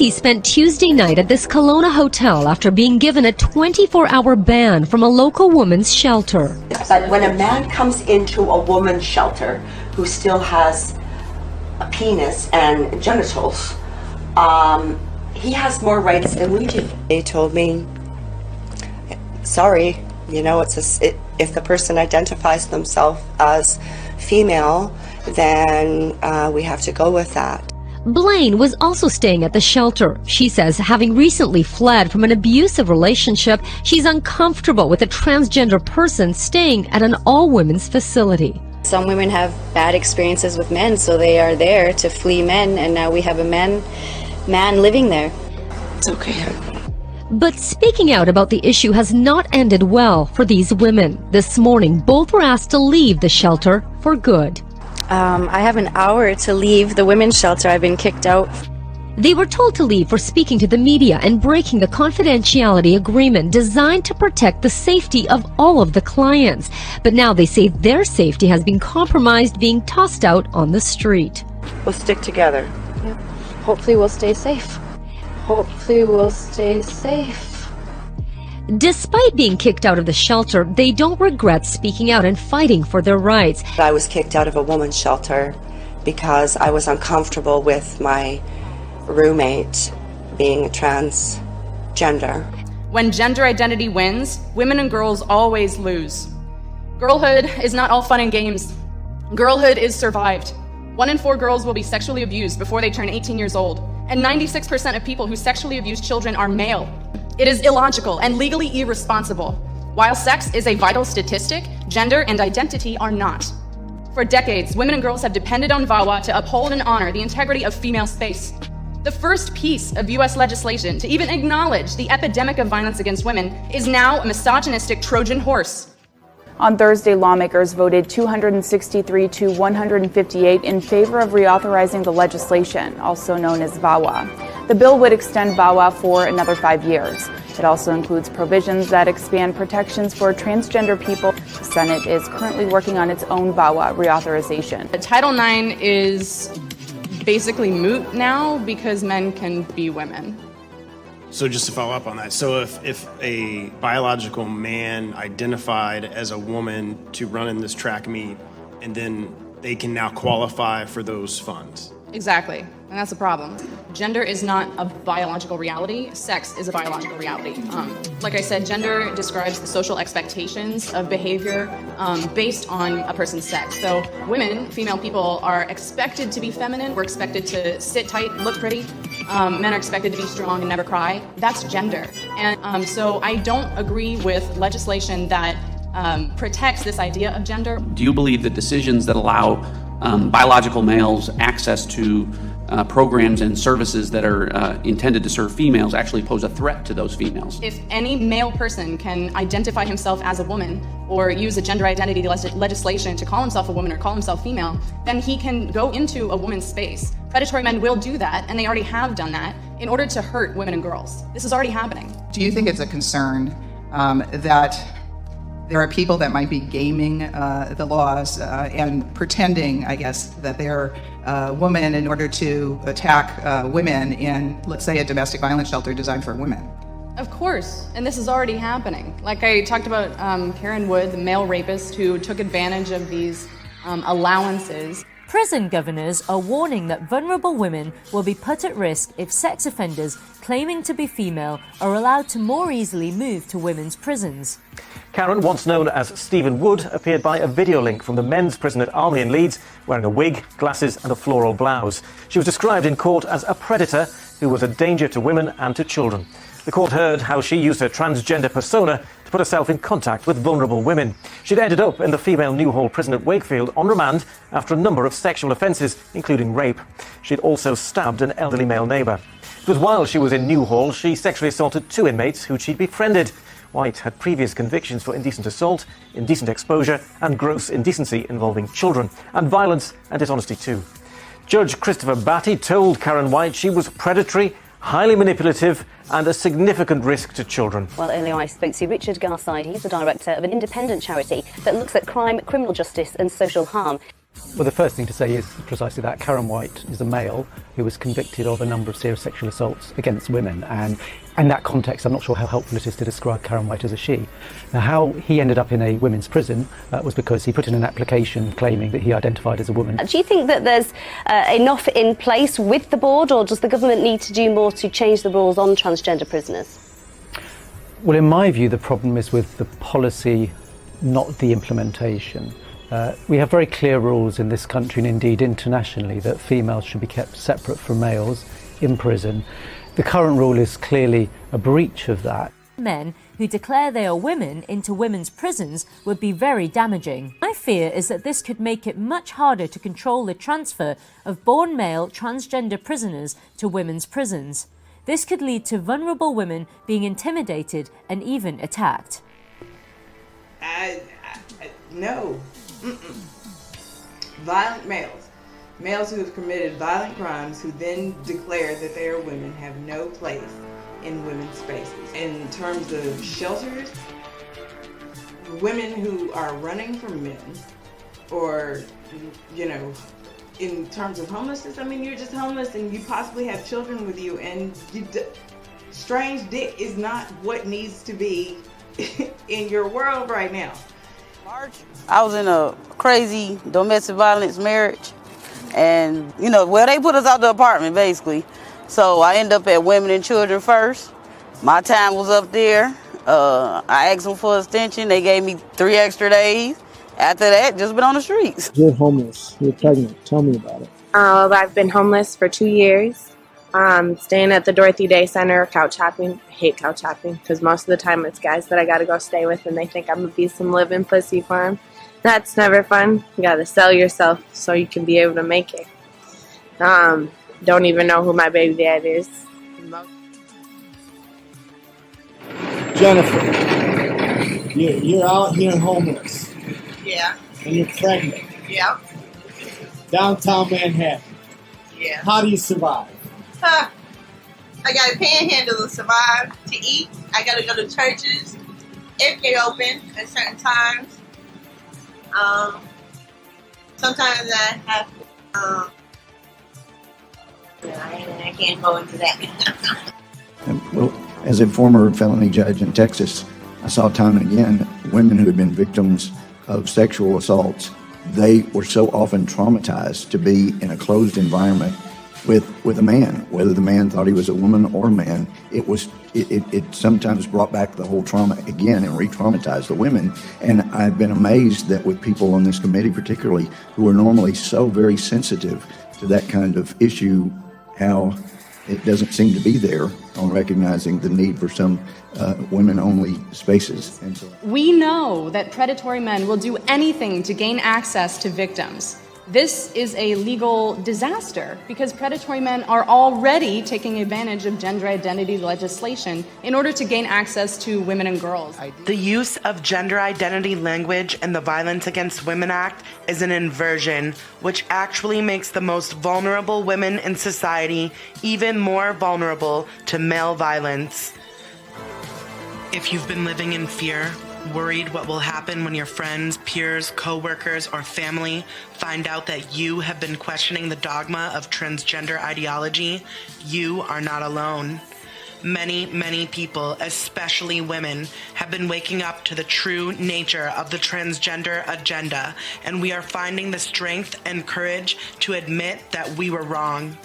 Tracy spent Tuesday night at this Kelowna hotel after being given a 24-hour ban from a local women's shelter. But when a man comes into a woman's shelter who still has a penis and genitals, he has more rights than we do. They told me, sorry, you know, if the person identifies themselves as female, then we have to go with that. Blaine was also staying at the shelter. She says having recently fled from an abusive relationship, she's uncomfortable with a transgender person staying at an all-women's facility. Some women have bad experiences with men, so they are there to flee men, and now we have a man living there. It's okay. But speaking out about the issue has not ended well for these women. This morning, both were asked to leave the shelter for good. I have an hour to leave the women's shelter. I've been kicked out. They were told to leave for speaking to the media and breaking the confidentiality agreement designed to protect the safety of all of the clients. But now they say their safety has been compromised, being tossed out on the street. We'll stick together. Yep. Hopefully we'll stay safe. Hopefully we'll stay safe. Despite being kicked out of the shelter, they don't regret speaking out and fighting for their rights. I was kicked out of a woman's shelter because I was uncomfortable with my roommate being transgender. When gender identity wins, women and girls always lose. Girlhood is not all fun and games. Girlhood is survived. 1 in 4 girls will be sexually abused before they turn 18 years old, and 96% of people who sexually abuse children are male. It is illogical and legally irresponsible. While sex is a vital statistic, gender and identity are not. For decades, women and girls have depended on VAWA to uphold and honor the integrity of female space. The first piece of US legislation to even acknowledge the epidemic of violence against women is now a misogynistic Trojan horse. On Thursday, lawmakers voted 263 to 158 in favor of reauthorizing the legislation, also known as VAWA. The bill would extend VAWA for another 5 years. It also includes provisions that expand protections for transgender people. The Senate is currently working on its own VAWA reauthorization. Title IX is basically moot now because men can be women. So just to follow up on that, so if a biological man identified as a woman to run in this track meet, and then they can now qualify for those funds? Exactly, and that's the problem. Gender is not a biological reality, sex is a biological reality. Like I said, gender describes the social expectations of behavior based on a person's sex. So women, female people, are expected to be feminine, we're expected to sit tight, look pretty. Men are expected to be strong and never cry. That's gender. And so I don't agree with legislation that protects this idea of gender. Do you believe that decisions that allow biological males access to programs and services that are intended to serve females actually pose a threat to those females? If any male person can identify himself as a woman or use a gender identity legislation to call himself a woman or call himself female, then he can go into a woman's space. Predatory men will do that, and they already have done that, in order to hurt women and girls. This is already happening. Do you think it's a concern that there are people that might be gaming the laws and pretending, I guess, that they're women in order to attack women in, let's say, a domestic violence shelter designed for women? Of course, and this is already happening. Like I talked about Karen Wood, the male rapist who took advantage of these allowances. Prison governors are warning that vulnerable women will be put at risk if sex offenders claiming to be female are allowed to more easily move to women's prisons. Karen, once known as Stephen Wood, appeared by a video link from the men's prison at Army in Leeds, wearing a wig, glasses and a floral blouse. She was described in court as a predator who was a danger to women and to children. The court heard how she used her transgender persona to put herself in contact with vulnerable women. She'd ended up in the female Newhall prison at Wakefield on remand after a number of sexual offences, including rape. She'd also stabbed an elderly male neighbour. It was while she was in Newhall she sexually assaulted 2 inmates who she'd befriended. White had previous convictions for indecent assault, indecent exposure and gross indecency involving children, and violence and dishonesty too. Judge Christopher Batty told Karen White she was predatory, highly manipulative and a significant risk to children. Well, earlier I spoke to Richard Garside. He's the director of an independent charity that looks at crime, criminal justice and social harm. Well, the first thing to say is precisely that. Karen White is a male who was convicted of a number of serious sexual assaults against women, and in that context I'm not sure how helpful it is to describe Karen White as a she. Now, how he ended up in a women's prison was because he put in an application claiming that he identified as a woman. Do you think that there's enough in place with the board, or does the government need to do more to change the rules on transgender prisoners? Well, in my view, the problem is with the policy, not the implementation. We have very clear rules in this country and indeed internationally that females should be kept separate from males in prison. The current rule is clearly a breach of that. Men who declare they are women into women's prisons would be very damaging. My fear is that this could make it much harder to control the transfer of born male transgender prisoners to women's prisons. This could lead to vulnerable women being intimidated and even attacked. No. Violent males who have committed violent crimes who then declare that they are women have no place in women's spaces. In terms of shelters, women who are running from men, or, you know, in terms of homelessness, I mean, you're just homeless and you possibly have children with you, and strange dick is not what needs to be in your world right now. I was in a crazy domestic violence marriage, and they put us out the apartment basically. So I ended up at Women and Children first. My time was up there. I asked them for extension. They gave me 3 extra days. After that, just been on the streets. You're homeless. You're pregnant. Tell me about it. I've been homeless for 2 years. Staying at the Dorothy Day Center, couch hopping. I hate couch hopping because most of the time it's guys that I gotta go stay with and they think I'm gonna be some living pussy for them. That's never fun. You gotta sell yourself so you can be able to make it. Don't even know who my baby dad is. Jennifer, you're out here homeless. Yeah. And you're pregnant. Yeah. Downtown Manhattan. Yeah. How do you survive? I gotta panhandle to survive, to eat. I gotta go to churches if they're open at certain times. Sometimes I have I can't go into that. Well, as a former felony judge in Texas, I saw time and again women who had been victims of sexual assaults. They were so often traumatized to be in a closed environment with a man, whether the man thought he was a woman or a man. It sometimes brought back the whole trauma again and re-traumatized the women. And I've been amazed that with people on this committee particularly who are normally so very sensitive to that kind of issue, how it doesn't seem to be there on recognizing the need for some women-only spaces. And so We know that predatory men will do anything to gain access to victims. This is a legal disaster because predatory men are already taking advantage of gender identity legislation in order to gain access to women and girls. The use of gender identity language in the Violence Against Women Act is an inversion, which actually makes the most vulnerable women in society even more vulnerable to male violence. If you've been living in fear, worried what will happen when your friends, peers, co-workers, or family find out that you have been questioning the dogma of transgender ideology, you are not alone. Many, many people, especially women, have been waking up to the true nature of the transgender agenda, and we are finding the strength and courage to admit that we were wrong.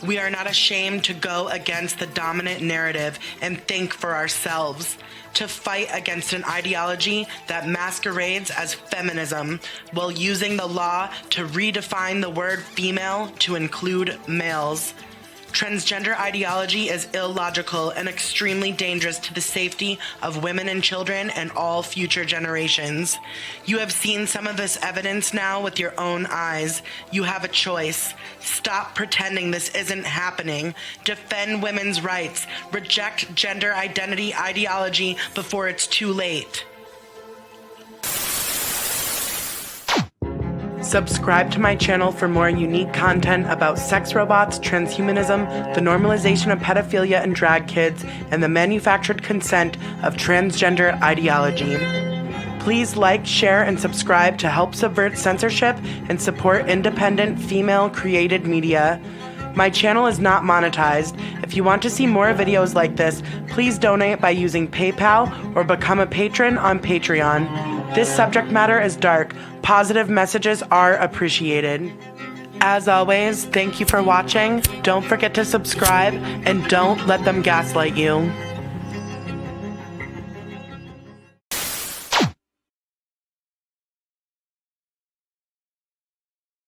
We are not ashamed to go against the dominant narrative and think for ourselves, to fight against an ideology that masquerades as feminism while using the law to redefine the word female to include males. Transgender ideology is illogical and extremely dangerous to the safety of women and children and all future generations. You have seen some of this evidence now with your own eyes. You have a choice. Stop pretending this isn't happening. Defend women's rights. Reject gender identity ideology before it's too late. Subscribe to my channel for more unique content about sex robots, transhumanism, the normalization of pedophilia and drag kids, and the manufactured consent of transgender ideology. Please like, share, and subscribe to help subvert censorship and support independent, female-created media. My channel is not monetized. If you want to see more videos like this, please donate by using PayPal or become a patron on Patreon. This subject matter is dark. Positive messages are appreciated. As always, thank you for watching. Don't forget to subscribe and don't let them gaslight you.